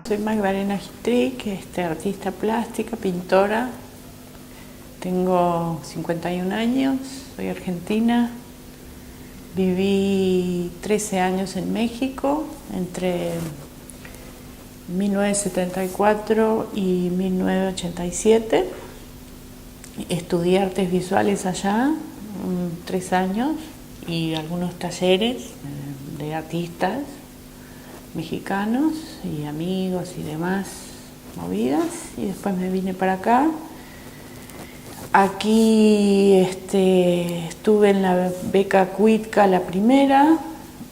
Soy Magdalena Gitric, artista plástica, pintora. Tengo 51 años, soy argentina. Viví 13 años en México, entre 1974 y 1987. Estudié artes visuales allá, 3 años, y algunos talleres de artistas mexicanos y amigos y demás movidas, y después me vine para acá. Aquí estuve en la beca Cuitca, la primera,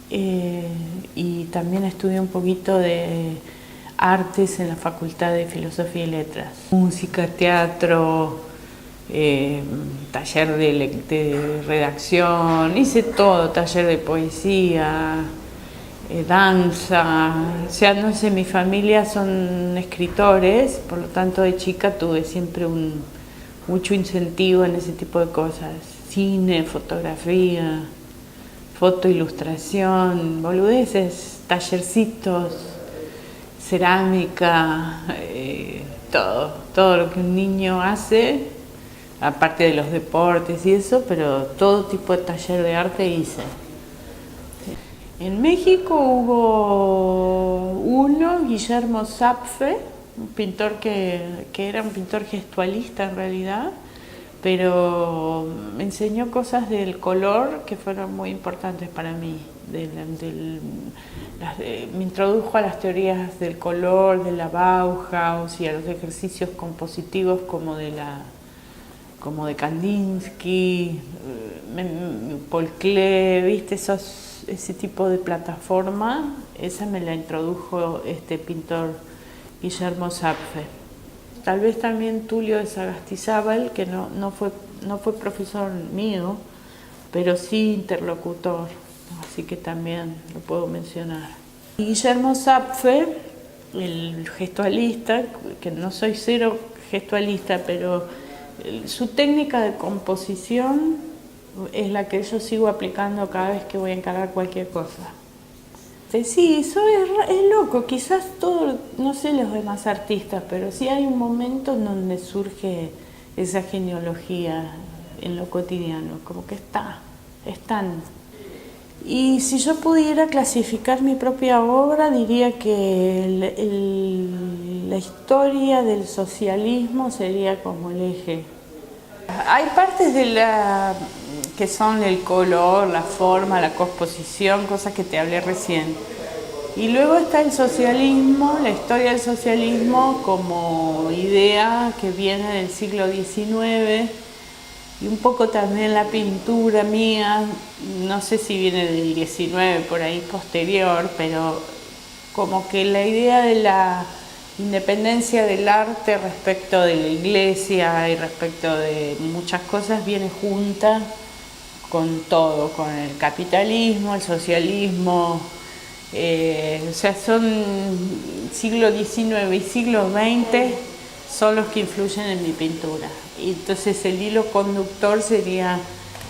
y también estudié un poquito de artes en la Facultad de Filosofía y Letras. Música, teatro, taller de redacción, hice todo, taller de poesía, danza, o sea, no sé, mi familia son escritores, por lo tanto de chica tuve siempre mucho incentivo en ese tipo de cosas, cine, fotografía, fotoilustración, boludeces, tallercitos, cerámica, todo lo que un niño hace, aparte de los deportes y eso, pero todo tipo de taller de arte hice. En México hubo uno, Guillermo Zapfe, un pintor que era un pintor gestualista en realidad, pero me enseñó cosas del color que fueron muy importantes para mí. Me introdujo a las teorías del color, de la Bauhaus y a los ejercicios compositivos como de como Kandinsky, Paul Klee, ¿viste? Ese tipo de plataforma, esa me la introdujo este pintor Guillermo Zapfe. Tal vez también Tulio de Sagastizábal, que no fue profesor mío, pero sí interlocutor, así que también lo puedo mencionar. Y Guillermo Zapfe, el gestualista, que no soy cero gestualista, pero su técnica de composición es la que yo sigo aplicando cada vez que voy a encargar cualquier cosa. Sí, eso es loco, quizás todo, no sé los demás artistas, pero sí hay un momento en donde surge esa genealogía en lo cotidiano, como que están. Y si yo pudiera clasificar mi propia obra, diría que la historia del socialismo sería como el eje. Hay partes que son el color, la forma, la composición, cosas que te hablé recién. Y luego está el socialismo, la historia del socialismo como idea que viene del siglo XIX, y un poco también la pintura mía, no sé si viene del XIX, por ahí posterior, pero como que la idea de la independencia del arte respecto de la iglesia y respecto de muchas cosas viene junta con todo, con el capitalismo, el socialismo, o sea, son siglo XIX y siglo XX son los que influyen en mi pintura. Y entonces el hilo conductor sería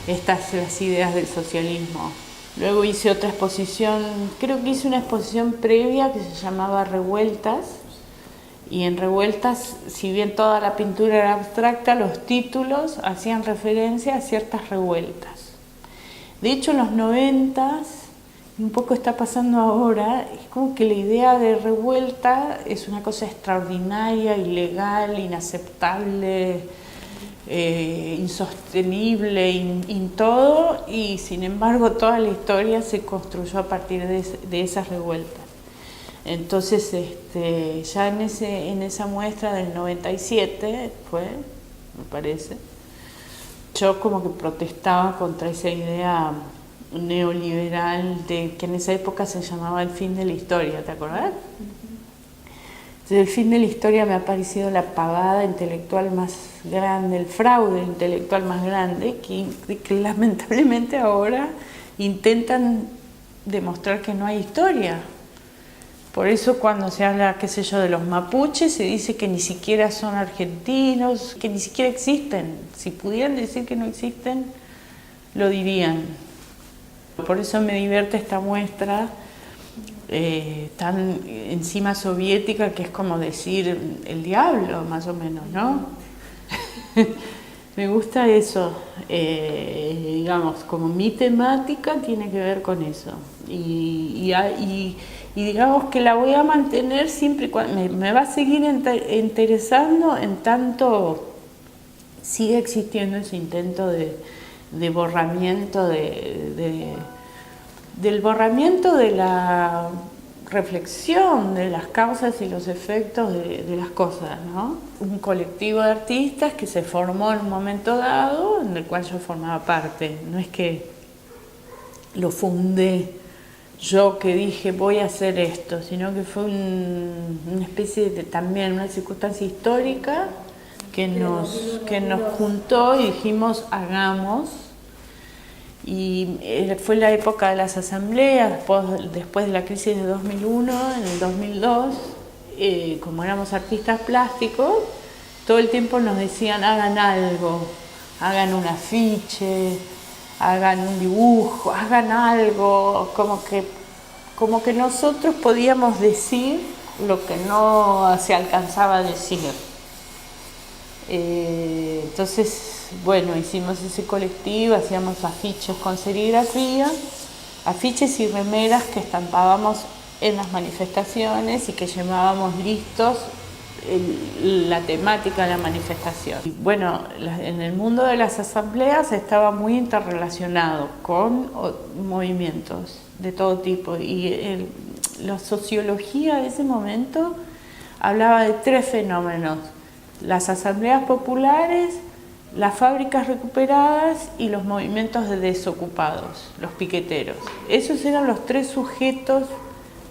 las ideas del socialismo. Luego hice otra exposición, creo que hice una exposición previa que se llamaba Revueltas, y en Revueltas, si bien toda la pintura era abstracta, los títulos hacían referencia a ciertas revueltas. De hecho, en los 90s, y un poco está pasando ahora, es como que la idea de revuelta es una cosa extraordinaria, ilegal, inaceptable, insostenible, todo, y sin embargo toda la historia se construyó a partir de esas revueltas. Entonces, ya en esa muestra del 97 fue, me parece, yo como que protestaba contra esa idea neoliberal que en esa época se llamaba el fin de la historia, ¿te acordás? Entonces, el fin de la historia me ha parecido la pavada intelectual más grande, el fraude intelectual más grande, que lamentablemente ahora intentan demostrar que no hay historia. Por eso cuando se habla, qué sé yo, de los mapuches, se dice que ni siquiera son argentinos, que ni siquiera existen. Si pudieran decir que no existen, lo dirían. Por eso me divierte esta muestra tan encima soviética que es como decir el diablo, más o menos, ¿no? Me gusta eso, digamos, como mi temática tiene que ver con eso. Y digamos que la voy a mantener siempre y cuando me va a seguir interesando en tanto sigue existiendo ese intento de borramiento del borramiento de la reflexión de las causas y los efectos de las cosas, ¿no? Un colectivo de artistas que se formó en un momento dado, en el cual yo formaba parte. No es que lo fundé yo, que dije voy a hacer esto, sino que fue una especie de también una circunstancia histórica que nos juntó y dijimos hagamos. Y fue la época de las asambleas, después de la crisis de 2001, en el 2002, como éramos artistas plásticos, todo el tiempo nos decían hagan algo, hagan un afiche, hagan un dibujo, hagan algo, como que nosotros podíamos decir lo que no se alcanzaba a decir. Entonces, bueno, hicimos ese colectivo, hacíamos afiches con serigrafía, afiches y remeras que estampábamos en las manifestaciones y que llevábamos listos la temática de la manifestación. Y bueno, en el mundo de las asambleas estaba muy interrelacionado con movimientos de todo tipo y la sociología de ese momento hablaba de tres fenómenos: las asambleas populares, las fábricas recuperadas y los movimientos de desocupados, los piqueteros. Esos eran los tres sujetos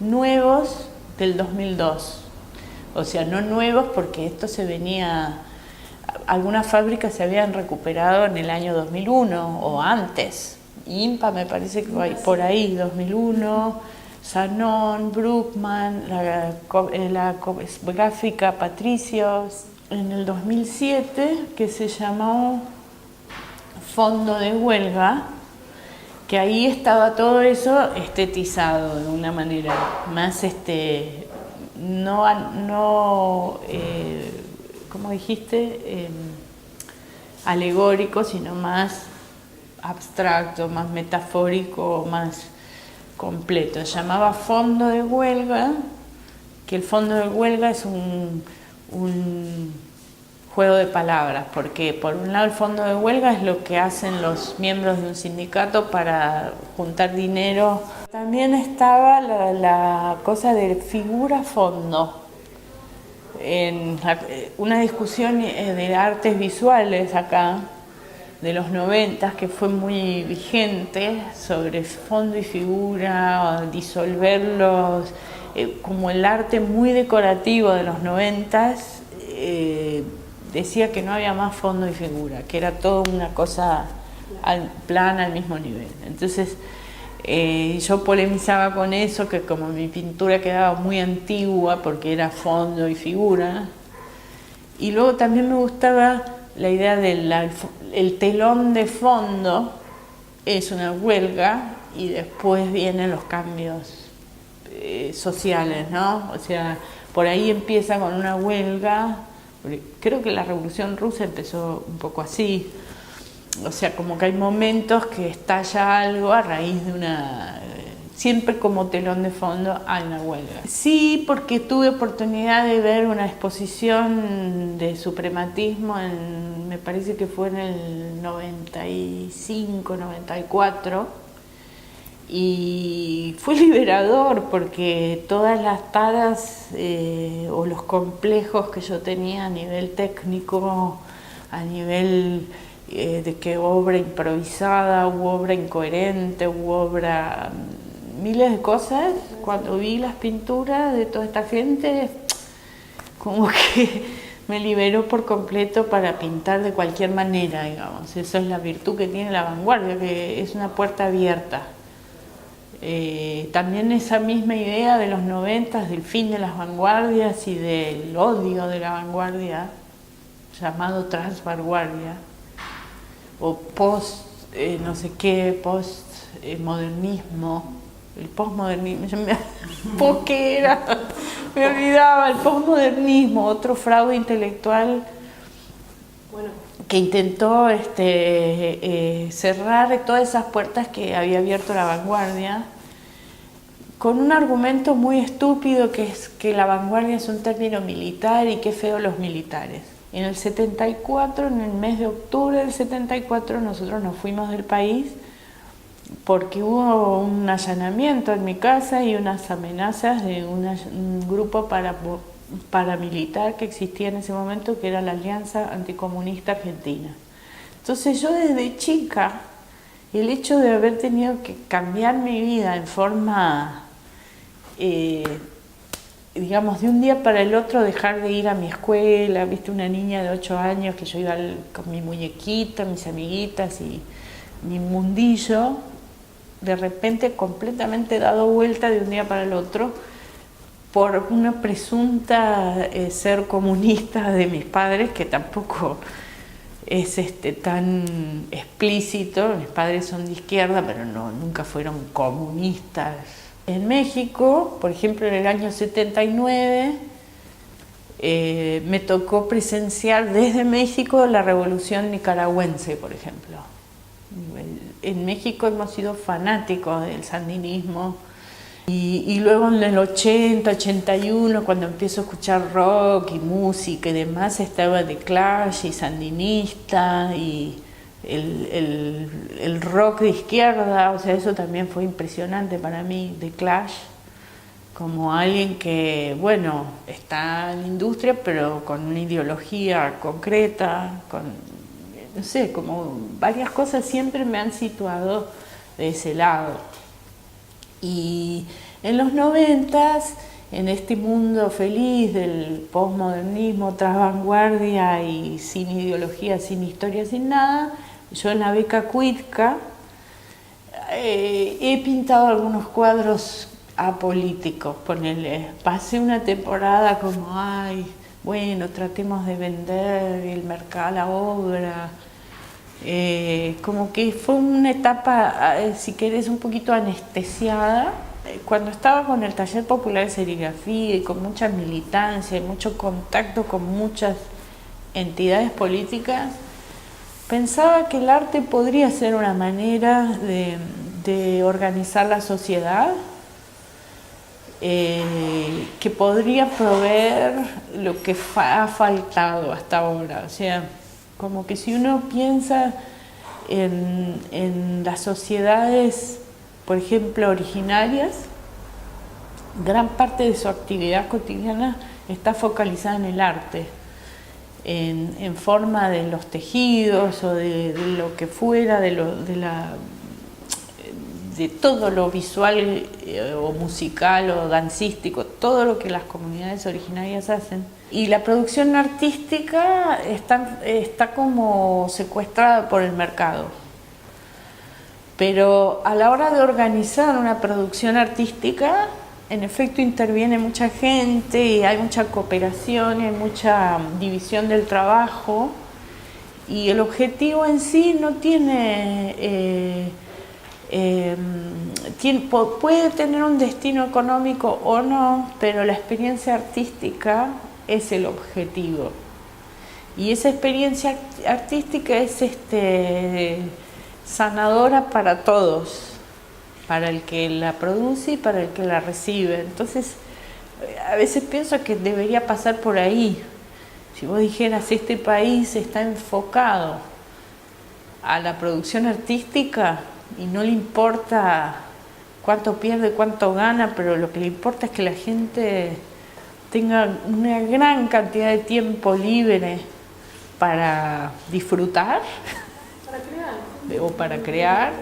nuevos del 2002. O sea, no nuevos porque esto se venía... Algunas fábricas se habían recuperado en el año 2001 o antes. IMPA me parece que va por ahí, 2001, Sanón, Bruckmann, la gráfica Patricios, en el 2007, que se llamó Fondo de Huelga, que ahí estaba todo eso estetizado de una manera más, ¿cómo dijiste? Alegórico, sino más abstracto, más metafórico, más completo. Se llamaba Fondo de Huelga, que el Fondo de Huelga es un juego de palabras, porque por un lado el fondo de huelga es lo que hacen los miembros de un sindicato para juntar dinero. También estaba la cosa de figura fondo, en una discusión de artes visuales acá, de los 90, que fue muy vigente, sobre fondo y figura, disolverlos, como el arte muy decorativo de los 90, decía que no había más fondo y figura, que era toda una cosa plana al mismo nivel. Entonces yo polemizaba con eso, que como mi pintura quedaba muy antigua porque era fondo y figura, y luego también me gustaba la idea del telón de fondo es una huelga y después vienen los cambios sociales, ¿no? O sea, por ahí empieza con una huelga. Creo que la Revolución Rusa empezó un poco así, o sea, como que hay momentos que estalla algo a raíz de siempre como telón de fondo hay una huelga. Sí, porque tuve oportunidad de ver una exposición de suprematismo, me parece que fue en el 95, 94, y fue liberador porque todas las taras o los complejos que yo tenía a nivel técnico, a nivel de que obra improvisada, u obra incoherente, u obra... miles de cosas, cuando vi las pinturas de toda esta gente, como que me liberó por completo para pintar de cualquier manera, digamos. Esa es la virtud que tiene la vanguardia, que es una puerta abierta. También esa misma idea de los 90, del fin de las vanguardias y del odio de la vanguardia, llamado transvanguardia, o post, no sé qué, post modernismo, el posmodernismo, ¿qué era? Me olvidaba, el posmodernismo, otro fraude intelectual que intentó cerrar todas esas puertas que había abierto la vanguardia, con un argumento muy estúpido, que es que la vanguardia es un término militar y qué feo los militares. En el 74, en el mes de octubre del 74, nosotros nos fuimos del país porque hubo un allanamiento en mi casa y unas amenazas de un grupo paramilitar que existía en ese momento, que era la Alianza Anticomunista Argentina. Entonces yo desde chica, el hecho de haber tenido que cambiar mi vida en forma, digamos, de un día para el otro, dejar de ir a mi escuela, viste, una niña de 8 años que yo iba con mi muñequita, mis amiguitas y mi mundillo, de repente completamente dado vuelta de un día para el otro por una presunta ser comunista de mis padres, que tampoco es tan explícito. Mis padres son de izquierda, pero nunca fueron comunistas. En México, por ejemplo, en el año 79, me tocó presenciar desde México la revolución nicaragüense, por ejemplo. En México hemos sido fanáticos del sandinismo y luego en el 80, 81, cuando empiezo a escuchar rock y música y demás, estaba The Clash y sandinista y el rock de izquierda, o sea, eso también fue impresionante para mí, The Clash, como alguien que, bueno, está en la industria, pero con una ideología concreta, no sé, como varias cosas siempre me han situado de ese lado. Y en los 90s, en este mundo feliz del posmodernismo, tras vanguardia y sin ideología, sin historia, sin nada, yo en la beca Cuitca he pintado algunos cuadros apolíticos, ponele. Pasé una temporada como, bueno, tratemos de vender el mercado, la obra. Como que fue una etapa, si querés, un poquito anestesiada. Cuando estaba con el taller popular de serigrafía y con mucha militancia y mucho contacto con muchas entidades políticas, pensaba que el arte podría ser una manera de organizar la sociedad, que podría proveer lo que ha faltado hasta ahora. O sea, como que si uno piensa en las sociedades, por ejemplo, originarias, gran parte de su actividad cotidiana está focalizada en el arte, en forma de los tejidos o de lo que fuera, de todo lo visual o musical o dancístico, todo lo que las comunidades originarias hacen. Y la producción artística está como secuestrada por el mercado. Pero a la hora de organizar una producción artística, en efecto interviene mucha gente y hay mucha cooperación y hay mucha división del trabajo, y el objetivo en sí no puede tener un destino económico o no, pero la experiencia artística es el objetivo. Y esa experiencia artística es sanadora para todos, para el que la produce y para el que la recibe. Entonces, a veces pienso que debería pasar por ahí. Si vos dijeras, este país está enfocado a la producción artística y no le importa cuánto pierde, cuánto gana, pero lo que le importa es que la gente tenga una gran cantidad de tiempo libre para disfrutar, o para crear.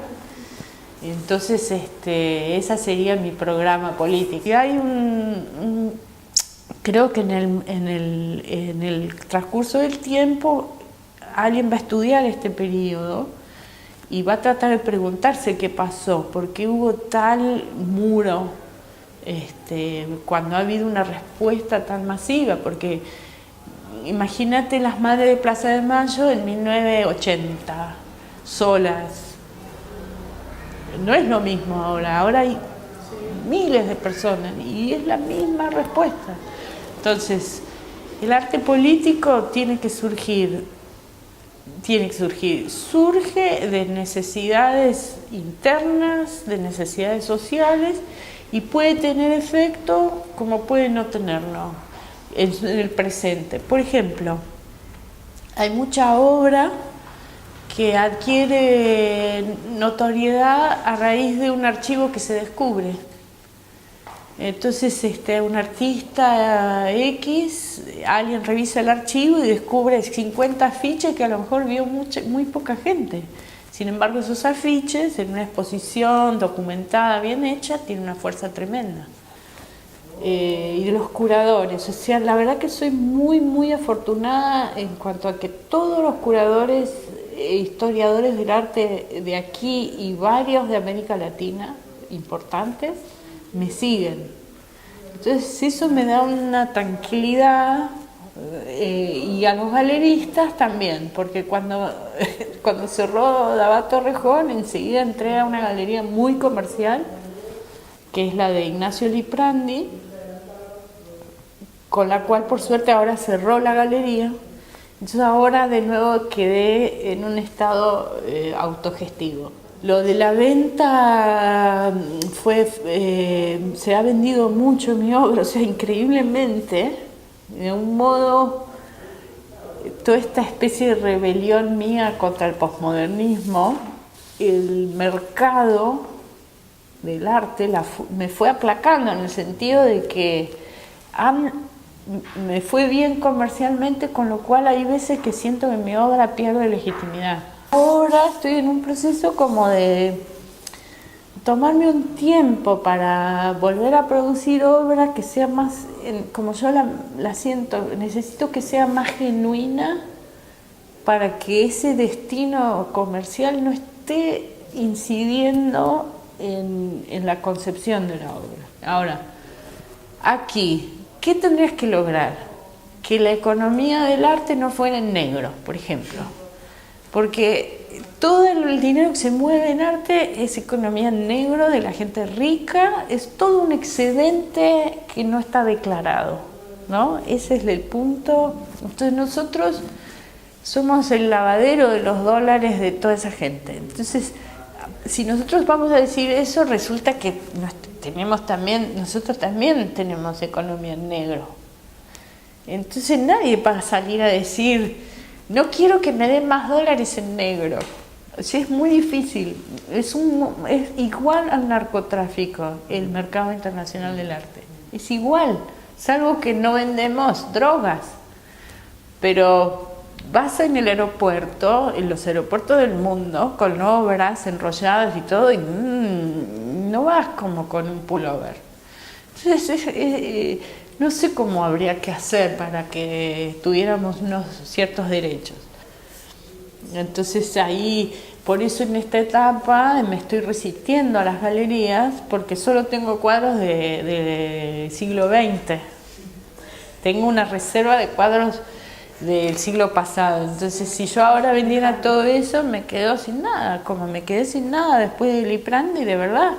Entonces, ese sería mi programa político. Y hay creo que en el transcurso del tiempo alguien va a estudiar este periodo y va a tratar de preguntarse qué pasó, por qué hubo tal muro, cuando ha habido una respuesta tan masiva, porque imagínate las madres de Plaza de Mayo en 1980, solas. No es lo mismo ahora hay miles de personas y es la misma respuesta. Entonces, el arte político surge de necesidades internas, de necesidades sociales y puede tener efecto como puede no tenerlo en el presente. Por ejemplo, hay mucha obra que adquiere notoriedad a raíz de un archivo que se descubre. Entonces un artista X, alguien revisa el archivo y descubre 50 afiches que a lo mejor vio muy poca gente. Sin embargo, esos afiches en una exposición documentada, bien hecha, tienen una fuerza tremenda. Y de los curadores, o sea, la verdad que soy muy afortunada en cuanto a que todos los curadores historiadores del arte de aquí y varios de América Latina importantes me siguen. Entonces eso me da una tranquilidad y a los galeristas también, porque cuando cerró Davat Torrejón enseguida entré a una galería muy comercial que es la de Ignacio Liprandi, con la cual por suerte ahora cerró la galería. Entonces ahora de nuevo quedé en un estado autogestivo. Lo de la venta se ha vendido mucho mi obra, o sea, increíblemente, de un modo, toda esta especie de rebelión mía contra el posmodernismo, el mercado del arte me fue aplacando en el sentido de que me fue bien comercialmente, con lo cual hay veces que siento que mi obra pierde legitimidad. Ahora estoy en un proceso como de tomarme un tiempo para volver a producir obra que sea más, como yo la siento, necesito que sea más genuina para que ese destino comercial no esté incidiendo en la concepción de la obra. Ahora, aquí, ¿qué tendrías que lograr? Que la economía del arte no fuera en negro, por ejemplo. Porque todo el dinero que se mueve en arte es economía en negro de la gente rica, es todo un excedente que no está declarado, ¿no? Ese es el punto. Entonces nosotros somos el lavadero de los dólares de toda esa gente. Entonces, si nosotros vamos a decir eso, resulta que nosotros también tenemos economía en negro. Entonces nadie va a salir a decir, no quiero que me den más dólares en negro. O sea, es muy difícil. Es igual al narcotráfico, el mercado internacional del arte. Es igual, salvo que no vendemos drogas. Pero vas en el aeropuerto, en los aeropuertos del mundo, con obras enrolladas y todo, y no vas como con un pullover. Entonces, no sé cómo habría que hacer para que tuviéramos unos ciertos derechos. Entonces ahí, por eso en esta etapa me estoy resistiendo a las galerías, porque solo tengo cuadros del siglo XX. Tengo una reserva de cuadros del siglo pasado. Entonces, si yo ahora vendiera todo eso, me quedo sin nada, como me quedé sin nada después de Liprandi, de verdad.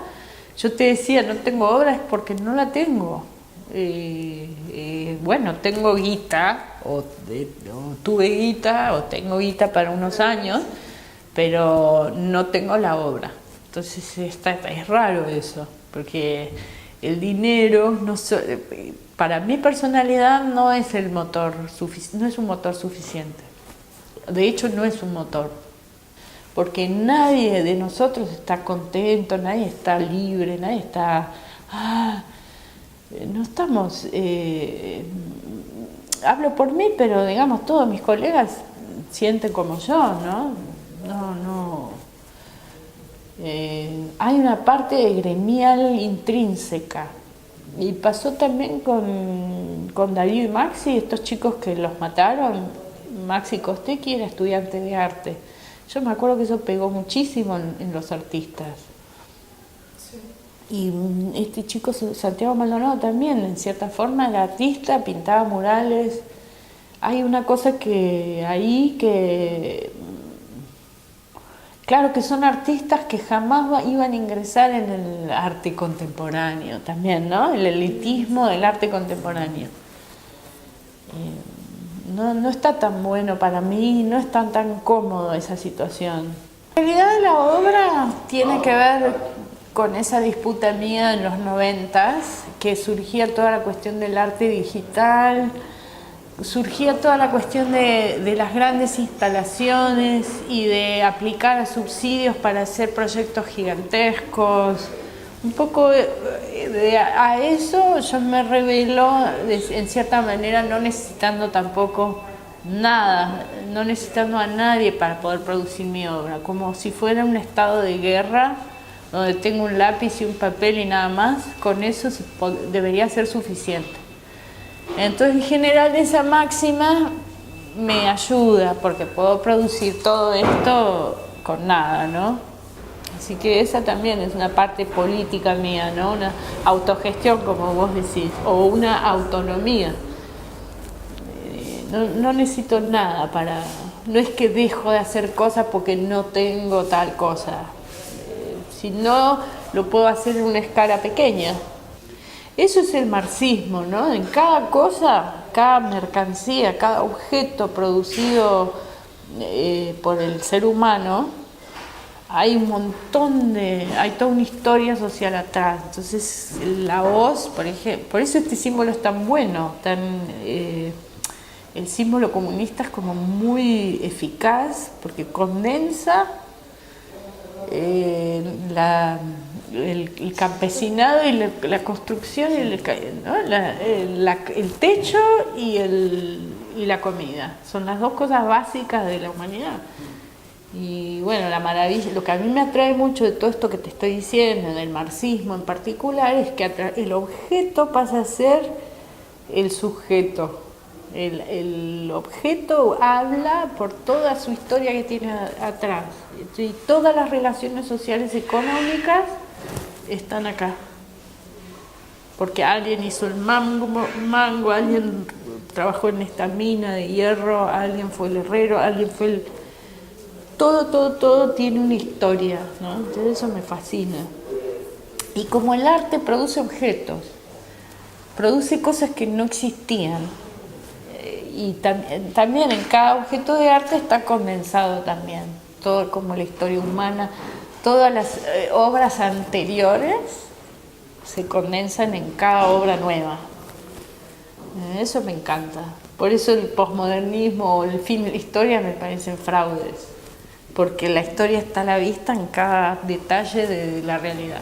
Yo te decía, no tengo obra, es porque no la tengo. Bueno, tengo guita, o tuve guita, o tengo guita para unos años, pero no tengo la obra. Entonces es raro eso, porque el dinero, para mi personalidad no es un motor suficiente. De hecho, no es un motor, porque nadie de nosotros está contento, nadie está libre, nadie está... no estamos... hablo por mí, pero digamos, todos mis colegas sienten como yo, ¿no? Hay una parte gremial intrínseca. Y pasó también con Darío y Maxi, estos chicos que los mataron. Maxi Costecchi era estudiante de arte. Yo me acuerdo que eso pegó muchísimo en los artistas. Sí. Y este chico, Santiago Maldonado, también, en cierta forma, era artista, pintaba murales. Hay una cosa que Claro que son artistas que jamás iban a ingresar en el arte contemporáneo también, ¿no? El elitismo del arte contemporáneo. No está tan bueno para mí, no es tan cómodo esa situación. La realidad de la obra tiene que ver con esa disputa mía en los 90s, que surgía toda la cuestión del arte digital, surgía toda la cuestión de las grandes instalaciones y de aplicar subsidios para hacer proyectos gigantescos. Un poco a eso yo me reveló en cierta manera, no necesitando tampoco nada, no necesitando a nadie para poder producir mi obra, como si fuera un estado de guerra donde tengo un lápiz y un papel y nada más. Con eso debería ser suficiente. Entonces, en general, esa máxima me ayuda porque puedo producir todo esto con nada, ¿no? Así que esa también es una parte política mía, ¿no? Una autogestión, como vos decís, o una autonomía. No necesito nada para... No es que dejo de hacer cosas porque no tengo tal cosa. Si no, lo puedo hacer en una escala pequeña. Eso es el marxismo, ¿no? En cada cosa, cada mercancía, cada objeto producido por el ser humano, hay un montón hay toda una historia social atrás. Entonces la voz, por ejemplo, por eso este símbolo es tan bueno, el símbolo comunista es como muy eficaz porque condensa el campesinado y la construcción, ¿no? El techo y la comida. Son las dos cosas básicas de la humanidad. Y bueno, la maravilla, lo que a mí me atrae mucho de todo esto que te estoy diciendo, del marxismo en particular, es que el objeto pasa a ser el sujeto. El objeto habla por toda su historia que tiene atrás. Y todas las relaciones sociales y económicas están acá. Porque alguien hizo el mango, alguien trabajó en esta mina de hierro, alguien fue el herrero, alguien fue el... Todo tiene una historia, ¿no? Entonces eso me fascina. Y como el arte produce objetos, produce cosas que no existían, y también en cada objeto de arte está condensado también, todo como la historia humana, todas las obras anteriores se condensan en cada obra nueva. Eso me encanta. Por eso el posmodernismo o el fin de la historia me parecen fraudes, porque la historia está a la vista en cada detalle de la realidad.